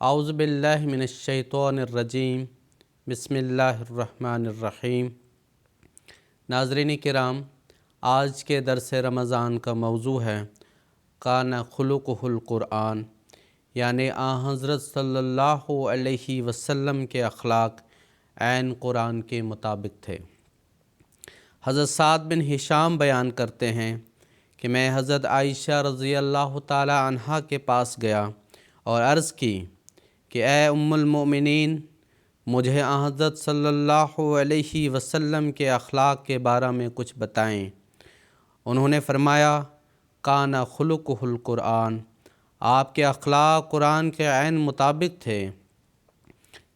اعوذ باللہ من الشیطان الرجیم بسم اللہ الرحمن الرحیم۔ ناظرین کرام، آج کے درس رمضان کا موضوع ہے کان خلقہ القرآن، یعنی حضرت صلی اللہ علیہ وسلم کے اخلاق عین قرآن کے مطابق تھے۔ حضرت سعد بن ہشام بیان کرتے ہیں کہ میں حضرت عائشہ رضی اللہ تعالی عنہا کے پاس گیا اور عرض کی کہ اے ام المؤمنین، مجھے حضرت صلی اللہ علیہ وسلم کے اخلاق کے بارے میں کچھ بتائیں۔ انہوں نے فرمایا کان خلقہ القرآن، آپ کے اخلاق قرآن کے عین مطابق تھے۔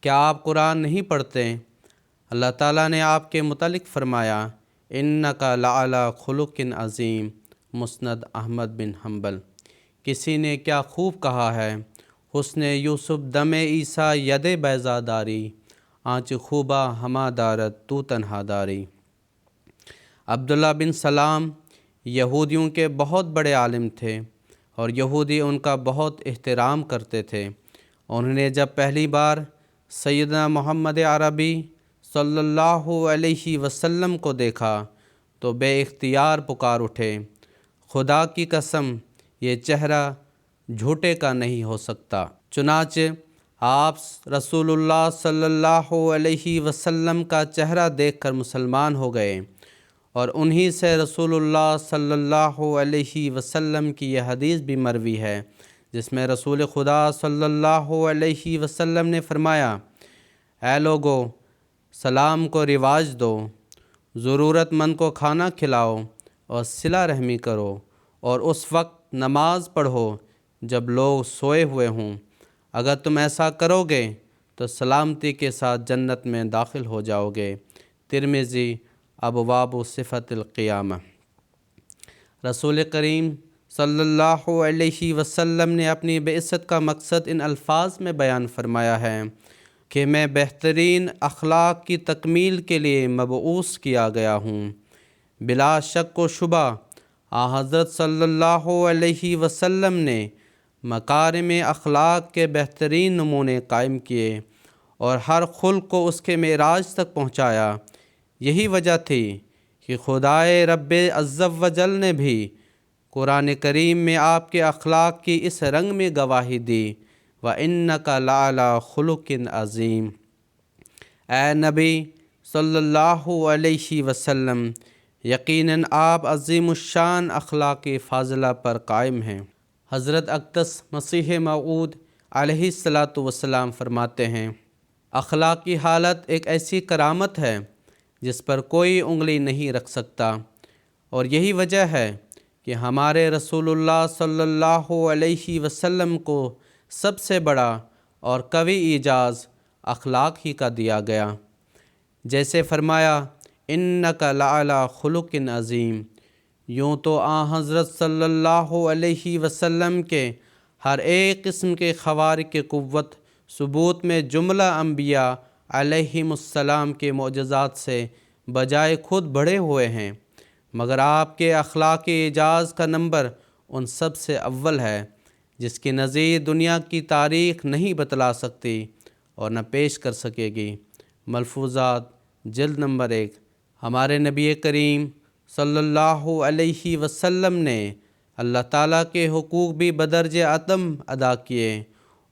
کیا آپ قرآن نہیں پڑھتے؟ اللہ تعالیٰ نے آپ کے متعلق فرمایا انک لعلی خلق عظیم، مسند احمد بن حنبل۔ کسی نے کیا خوب کہا ہے، حسن یوسف دم عیسیٰ ید بیضا داری، آنچ خوبہ ہما دارت تو تنہا داری۔ عبداللہ بن سلام یہودیوں کے بہت بڑے عالم تھے اور یہودی ان کا بہت احترام کرتے تھے۔ انہوں نے جب پہلی بار سیدنا محمد عربی صلی اللہ علیہ وسلم کو دیکھا تو بے اختیار پکار اٹھے، خدا کی قسم یہ چہرہ جھوٹے کا نہیں ہو سکتا۔ چنانچہ آپ رسول اللہ صلی اللہ علیہ وسلم کا چہرہ دیکھ کر مسلمان ہو گئے، اور انہی سے رسول اللہ صلی اللہ علیہ وسلم کی یہ حدیث بھی مروی ہے جس میں رسول خدا صلی اللہ علیہ وسلم نے فرمایا اے لوگو، سلام کو رواج دو، ضرورت مند کو کھانا کھلاؤ اور صلہ رحمی کرو، اور اس وقت نماز پڑھو جب لوگ سوئے ہوئے ہوں۔ اگر تم ایسا کرو گے تو سلامتی کے ساتھ جنت میں داخل ہو جاؤ گے۔ ترمذی ابواب صفت القیامہ۔ رسول کریم صلی اللہ علیہ وسلم نے اپنی بعثت کا مقصد ان الفاظ میں بیان فرمایا ہے کہ میں بہترین اخلاق کی تکمیل کے لیے مبعوث کیا گیا ہوں۔ بلا شک و شبہ حضرت صلی اللہ علیہ وسلم نے مکارم اخلاق کے بہترین نمونے قائم کیے اور ہر خلق کو اس کے معراج تک پہنچایا۔ یہی وجہ تھی کہ خدائے رب عز و جل نے بھی قرآن کریم میں آپ کے اخلاق کی اس رنگ میں گواہی دی وَإِنَّكَ لَعَلَىٰ خُلُقٍ عَظِيمٍ۔ اے نبی صلی اللہ علیہ وسلم، یقیناً آپ عظیم الشان اخلاق فاضلہ پر قائم ہیں۔ حضرت اقدس مسیح موعود علیہ السلام فرماتے ہیں اخلاق کی حالت ایک ایسی کرامت ہے جس پر کوئی انگلی نہیں رکھ سکتا، اور یہی وجہ ہے کہ ہمارے رسول اللہ صلی اللہ علیہ وسلم کو سب سے بڑا اور قوی اعزاز اخلاق ہی کا دیا گیا۔ جیسے فرمایا انک لعلی خلق عظیم، یوں تو حضرت صلی اللہ علیہ وسلم کے ہر ایک قسم کے خوارق قوت ثبوت میں جملہ انبیاء علیہم السلام کے معجزات سے بجائے خود بڑھے ہوئے ہیں، مگر آپ کے اخلاق اعجاز کا نمبر ان سب سے اول ہے جس کی نظیر دنیا کی تاریخ نہیں بتلا سکتی اور نہ پیش کر سکے گی۔ ملفوظات جلد نمبر 1۔ ہمارے نبی کریم صلی اللہ علیہ وسلم نے اللہ تعالیٰ کے حقوق بھی بدرجہ اتم ادا کیے،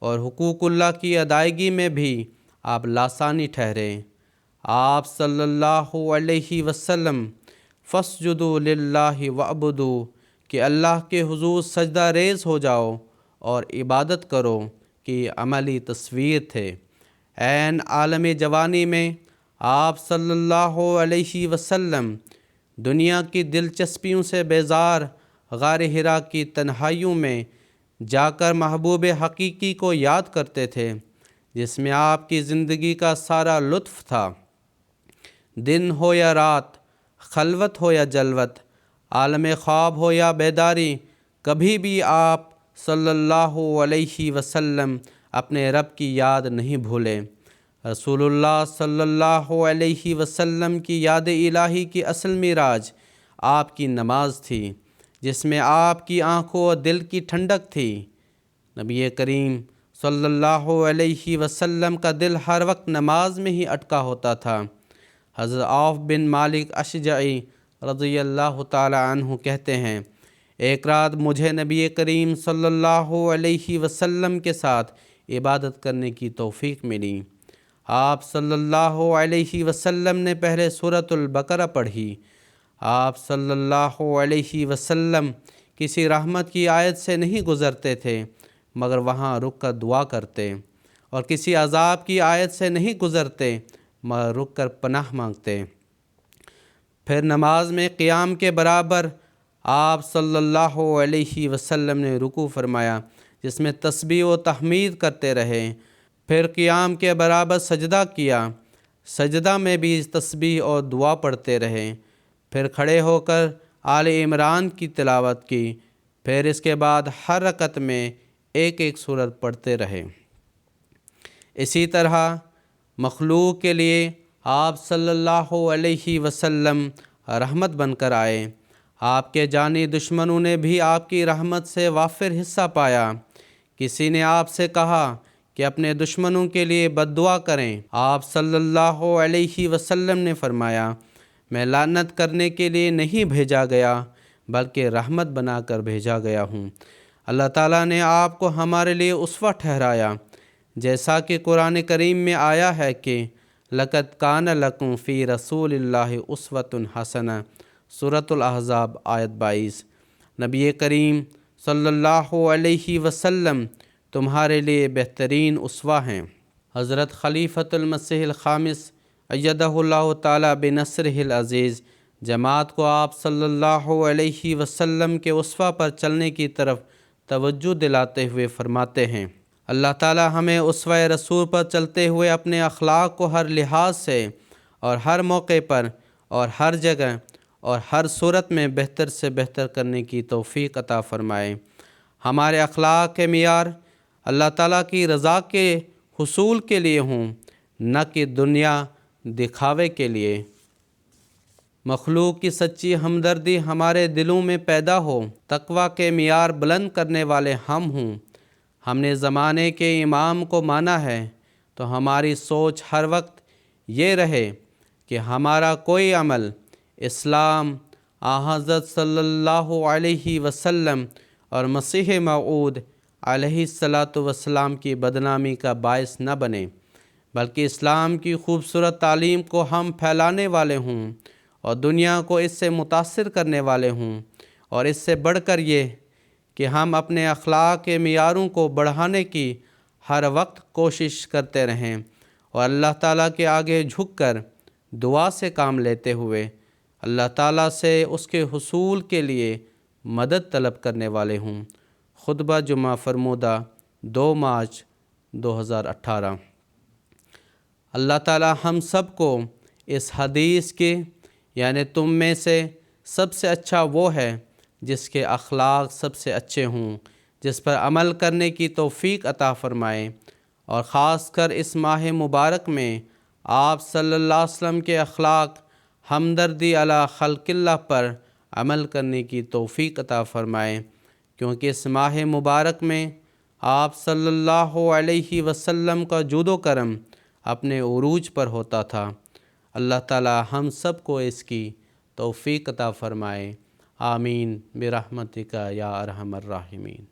اور حقوق اللہ کی ادائیگی میں بھی آپ لاسانی ٹھہرے۔ آپ صلی اللہ علیہ وسلم فاسجدوا للہ وعبدوا، کہ اللہ کے حضور سجدہ ریز ہو جاؤ اور عبادت کرو کی عملی تصویر تھے۔ عین عالم جوانی میں آپ صلی اللہ علیہ وسلم دنیا کی دلچسپیوں سے بیزار غار حرا کی تنہائیوں میں جا کر محبوب حقیقی کو یاد کرتے تھے جس میں آپ کی زندگی کا سارا لطف تھا۔ دن ہو یا رات، خلوت ہو یا جلوت، عالم خواب ہو یا بیداری، کبھی بھی آپ صلی اللہ علیہ وسلم اپنے رب کی یاد نہیں بھولے۔ رسول اللہ صلی اللہ علیہ وسلم کی یاد الہی کی اصل معراج آپ کی نماز تھی، جس میں آپ کی آنکھوں اور دل کی ٹھنڈک تھی۔ نبی کریم صلی اللہ علیہ وسلم کا دل ہر وقت نماز میں ہی اٹکا ہوتا تھا۔ حضرت عوف بن مالک اشجعی رضی اللہ تعالی عنہ کہتے ہیں، ایک رات مجھے نبی کریم صلی اللہ علیہ وسلم کے ساتھ عبادت کرنے کی توفیق ملی۔ آپ صلی اللہ علیہ وسلم نے پہلے سورۃ البقرہ پڑھی۔ آپ صلی اللہ علیہ وسلم کسی رحمت کی آیت سے نہیں گزرتے تھے مگر وہاں رک کر دعا کرتے، اور کسی عذاب کی آیت سے نہیں گزرتے مگر رک کر پناہ مانگتے۔ پھر نماز میں قیام کے برابر آپ صلی اللہ علیہ وسلم نے رکوع فرمایا جس میں تسبیح و تحمید کرتے رہے۔ پھر قیام کے برابر سجدہ کیا، سجدہ میں بھی تسبیح اور دعا پڑھتے رہے۔ پھر کھڑے ہو کر آل عمران کی تلاوت کی۔ پھر اس کے بعد ہر رکعت میں ایک ایک سورت پڑھتے رہے۔ اسی طرح مخلوق کے لیے آپ صلی اللہ علیہ وسلم رحمت بن کر آئے۔ آپ کے جانی دشمنوں نے بھی آپ کی رحمت سے وافر حصہ پایا۔ کسی نے آپ سے کہا کہ اپنے دشمنوں کے لیے بد دعا کریں۔ آپ صلی اللہ علیہ وسلم نے فرمایا، میں لعنت کرنے کے لیے نہیں بھیجا گیا بلکہ رحمت بنا کر بھیجا گیا ہوں۔ اللہ تعالیٰ نے آپ کو ہمارے لیے اسوہ ٹھہرایا، جیسا کہ قرآن کریم میں آیا ہے کہ لَقَدْ كَانَ لَكُمْ فِي رَسُولِ اللَّهِ أُسْوَةٌ حَسَنَةٌ سورۃ الاحزاب آیت 22۔ نبی کریم صلی اللہ علیہ وسلم تمہارے لیے بہترین اسوہ ہیں۔ حضرت خلیفۃ المسیح الخامس ایدہ اللہ تعالیٰ بنصرہ العزیز جماعت کو آپ صلی اللہ علیہ وسلم کے اسوہ پر چلنے کی طرف توجہ دلاتے ہوئے فرماتے ہیں، اللہ تعالیٰ ہمیں اسوہ رسول پر چلتے ہوئے اپنے اخلاق کو ہر لحاظ سے اور ہر موقع پر اور ہر جگہ اور ہر صورت میں بہتر سے بہتر کرنے کی توفیق عطا فرمائے۔ ہمارے اخلاق کے معیار اللہ تعالیٰ کی رضا کے حصول کے لیے ہوں، نہ کہ دنیا دکھاوے کے لیے۔ مخلوق کی سچی ہمدردی ہمارے دلوں میں پیدا ہو، تقویٰ کے معیار بلند کرنے والے ہم ہوں۔ ہم نے زمانے کے امام کو مانا ہے تو ہماری سوچ ہر وقت یہ رہے کہ ہمارا کوئی عمل اسلام، حضرت صلی اللہ علیہ وسلم اور مسیح موعود علیہ السلام کی بدنامی کا باعث نہ بنے، بلکہ اسلام کی خوبصورت تعلیم کو ہم پھیلانے والے ہوں اور دنیا کو اس سے متاثر کرنے والے ہوں، اور اس سے بڑھ کر یہ کہ ہم اپنے اخلاق کے معیاروں کو بڑھانے کی ہر وقت کوشش کرتے رہیں، اور اللہ تعالیٰ کے آگے جھک کر دعا سے کام لیتے ہوئے اللہ تعالیٰ سے اس کے حصول کے لیے مدد طلب کرنے والے ہوں۔ خطبہ جمعہ فرمودہ 2 مارچ 2018۔ اللہ تعالیٰ ہم سب کو اس حدیث کے یعنی تم میں سے سب سے اچھا وہ ہے جس کے اخلاق سب سے اچھے ہوں، جس پر عمل کرنے کی توفیق عطا فرمائے، اور خاص کر اس ماہ مبارک میں آپ صلی اللہ علیہ وسلم کے اخلاق ہمدردی علی خلق اللہ پر عمل کرنے کی توفیق عطا فرمائے، کیونکہ اس ماہ مبارک میں آپ صلی اللہ علیہ وسلم کا جود و کرم اپنے عروج پر ہوتا تھا۔ اللہ تعالی ہم سب کو اس کی توفیق عطا فرمائے، آمین برحمتک یا ارحم الراحمین۔